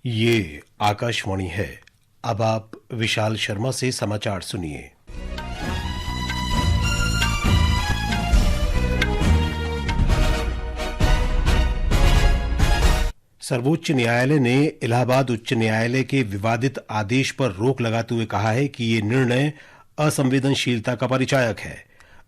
ये आकाशवाणी है। अब आप विशाल शर्मा से समाचार सुनिए। सर्वोच्च न्यायालय ने इलाहाबाद उच्च न्यायालय के विवादित आदेश पर रोक लगाते हुए कहा है कि ये निर्णय असंवेदनशीलता का परिचायक है।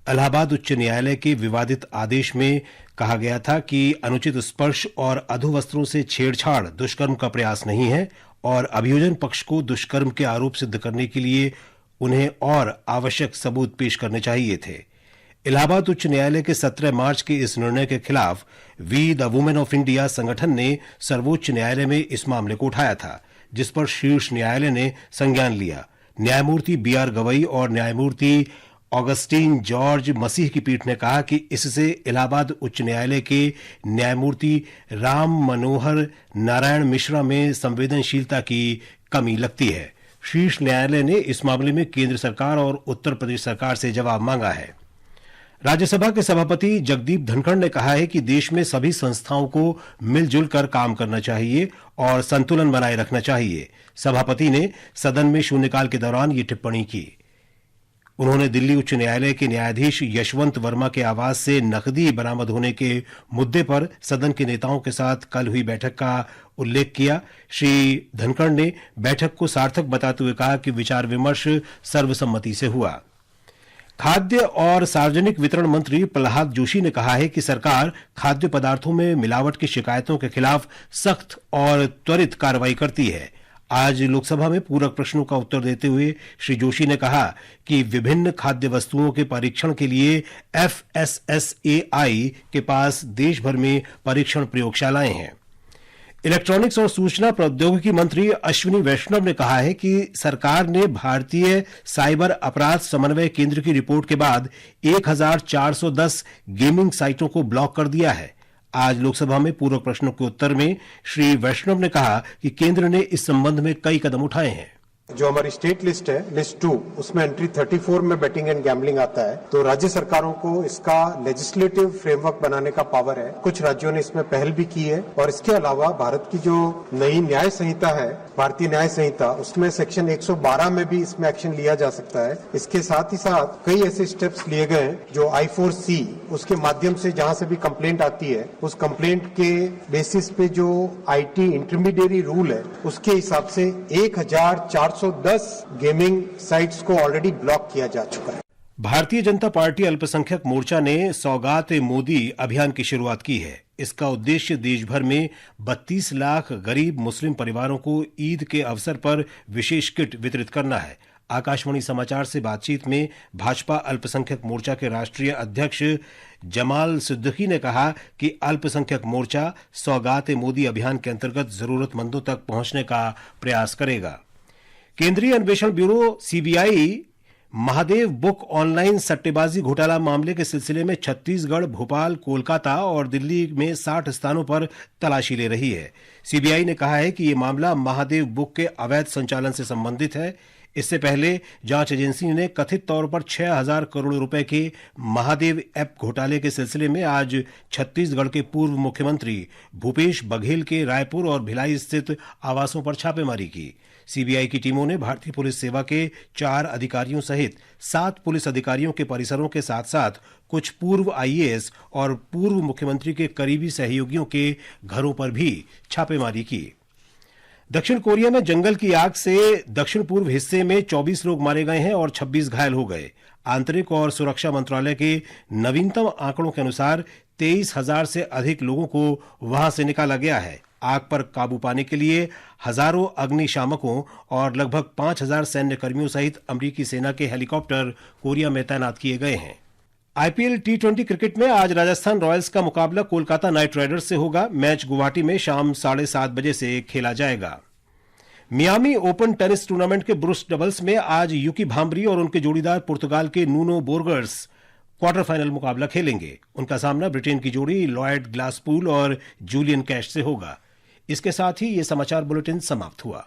इलाहाबाद उच्च न्यायालय के विवादित आदेश में कहा गया था कि अनुचित स्पर्श और अधोवस्त्रों से छेड़छाड़ दुष्कर्म का प्रयास नहीं है और अभियोजन पक्ष को दुष्कर्म के आरोप सिद्ध करने के लिए उन्हें और आवश्यक सबूत पेश करने चाहिए थे। इलाहाबाद उच्च न्यायालय के 17 मार्च के इस निर्णय के खिलाफ we the women of India संगठन ने सर्वोच्च न्यायालय में इस मामले को उठाया था, जिस पर शीर्ष न्यायालय ने संज्ञान लिया। न्यायमूर्ति बीआर गवई और न्यायमूर्ति ऑगस्टीन जॉर्ज मसीह की पीठ ने कहा कि इससे इलाहाबाद उच्च न्यायालय के न्यायमूर्ति राम मनोहर नारायण मिश्रा में संवेदनशीलता की कमी लगती है। शीर्ष न्यायालय ने इस मामले में केंद्र सरकार और उत्तर प्रदेश सरकार से जवाब मांगा है। राज्यसभा के सभापति जगदीप धनखड़ ने कहा है कि देश में सभी संस्थाओं को मिलजुल कर काम करना चाहिए और संतुलन बनाए रखना चाहिए। सभापति ने सदन में शून्यकाल के दौरान ये टिप्पणी की। उन्होंने दिल्ली उच्च न्यायालय के न्यायाधीश यशवंत वर्मा के आवास से नकदी बरामद होने के मुद्दे पर सदन के नेताओं के साथ कल हुई बैठक का उल्लेख किया। श्री धनखड़ ने बैठक को सार्थक बताते हुए कहा कि विचार विमर्श सर्वसम्मति से हुआ। खाद्य और सार्वजनिक वितरण मंत्री प्रहलाद जोशी ने कहा है कि सरकार खाद्य पदार्थों में मिलावट की शिकायतों के खिलाफ सख्त और त्वरित कार्रवाई करती है। आज लोकसभा में पूरक प्रश्नों का उत्तर देते हुए श्री जोशी ने कहा कि विभिन्न खाद्य वस्तुओं के परीक्षण के लिए FSSAI के पास देश भर में परीक्षण प्रयोगशालाएं हैं। इलेक्ट्रॉनिक्स और सूचना प्रौद्योगिकी मंत्री अश्विनी वैष्णव ने कहा है कि सरकार ने भारतीय साइबर अपराध समन्वय केंद्र की रिपोर्ट के बाद 1410 गेमिंग साइटों को ब्लॉक कर दिया है। आज लोकसभा में पूरक प्रश्नों के उत्तर में श्री वैष्णव ने कहा कि केंद्र ने इस संबंध में कई कदम उठाए हैं। जो हमारी स्टेट लिस्ट है, लिस्ट 2, उसमें एंट्री 34 में बेटिंग एंड गैम्बलिंग आता है। तो राज्य सरकारों को इसका लेजिस्लेटिव फ्रेमवर्क बनाने का पावर है। कुछ राज्यों ने इसमें पहल भी की है और इसके अलावा भारत की जो नई न्याय संहिता है, भारतीय न्याय संहिता, उसमें सेक्शन 112 में भी इसमें एक्शन लिया जा सकता है। इसके साथ ही साथ कई ऐसे स्टेप्स लिए गए हैं जो I4C, उसके माध्यम से जहां से भी कंप्लेंट आती है, उस कंप्लेंट के बेसिस पे जो IT इंटरमीडिएरी रूल है, उसके हिसाब से 1410 गेमिंग साइट्स को ऑलरेडी ब्लॉक किया जा चुका है। भारतीय जनता पार्टी अल्पसंख्यक मोर्चा ने सौगात-ए-मोदी अभियान की शुरुआत की है। इसका उद्देश्य देश भर में 32 लाख गरीब मुस्लिम परिवारों को ईद के अवसर पर विशेष किट वितरित करना है। आकाशवाणी समाचार से बातचीत में भाजपा अल्पसंख्यक मोर्चा के राष्ट्रीय अध्यक्ष जमाल सिद्दीकी ने कहा कि अल्पसंख्यक मोर्चा सौगात-ए-मोदी अभियान के अंतर्गत जरूरतमंदों तक पहुंचने का प्रयास करेगा। केंद्रीय अन्वेषण bureau CBI Mahadev book online सट्टेबाजी घोटाला मामले के सिलसिले में छत्तीसगढ़, भोपाल, कोलकाता और दिल्ली में 60 स्थानों पर तलाशी ले रही है। CBI ने कहा है कि यह मामला महादेव बुक के अवैध संचालन से संबंधित है। इससे पहले जांच एजेंसी ने कथित तौर पर 6,000 करोड़ रुपए के महादेव ऐप घोटाले के सिलसिले में आज छत्तीसगढ़ के पूर्व मुख्यमंत्री भूपेश बघेल के रायपुर और भिलाई स्थित आवासों पर छापेमारी की। CBI की टीमों ने भारतीय पुलिस सेवा के 4 अधिकारियों सहित 7 पुलिस अधिकारियों के परिसरों के साथ साथ कुछ पूर्व IAS और पूर्व मुख्यमंत्री के करीबी सहयोगियों के घरों पर भी छापेमारी की। दक्षिण कोरिया में जंगल की आग से दक्षिण पूर्व हिस्से में 24 लोग मारे गए हैं और 26 घायल हो गए। आंतरिक और सुरक्षा मंत्रालय के नवीनतम आंकड़ों के अनुसार 23,000 से अधिक लोगों को वहां से निकाला गया है। आग पर काबू पाने के लिए हजारों अग्निशामकों और लगभग 5,000 सैन्य कर्मियों सहित अमेरिकी सेना के हेलीकॉप्टर कोरिया में तैनात किए गए हैं। IPL T20 क्रिकेट में आज राजस्थान रॉयल्स का मुकाबला कोलकाता नाइट राइडर्स से होगा। मैच गुवाहाटी में शाम 7:30 बजे से खेला जाएगा। मियामी ओपन टेनिस टूर्नामेंट के पुरुष डबल्स में आज यूकी भांबरी और उनके जोड़ीदार पुर्तगाल के नूनो बोर्गर्स क्वार्टर फाइनल मुकाबला खेलेंगे। उनका सामना ब्रिटेन की जोड़ी लॉयड ग्लासपूल और जूलियन कैश से होगा। इसके साथ ही ये समाचार बुलेटिन समाप्त हुआ।